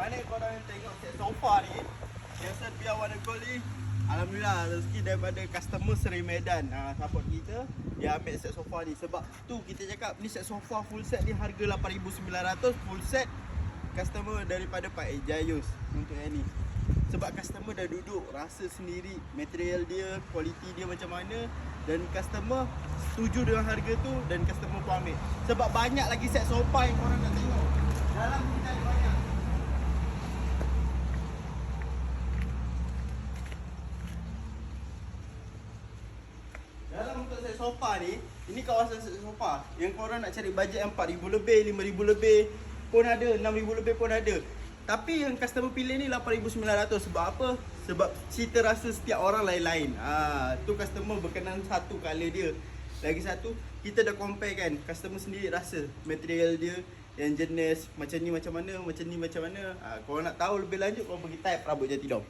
Mana korang tengok set sofa ni yang set biar warna gold ni, alhamdulillah rezeki daripada customer Seri Medan support kita. Dia ambil set sofa ni. Sebab tu kita cakap ni set sofa full set ni harga 8,900 full set. Customer daripada Pak Ejayus untuk yang ni. Sebab customer dah duduk rasa sendiri material dia, kualiti dia macam mana, dan customer setuju dengan harga tu dan customer pun ambil. Sebab banyak lagi set sofa yang korang nak tengok. Dalam kita ada banyak. Dalam untuk set sofa ni, ini kawasan set sofa yang korang nak cari bajet yang 4,000 lebih, 5,000 lebih pun ada, 6,000 lebih pun ada. Tapi yang customer pilih ni 8,900. Sebab apa? Sebab cita rasa setiap orang lain-lain. Tu customer berkenan satu colour dia. Lagi satu, kita dah compare kan, customer sendiri rasa material dia yang jenis macam ni macam mana, macam ni macam mana. Korang nak tahu lebih lanjut, korang pergi type Prabot Jati Dom.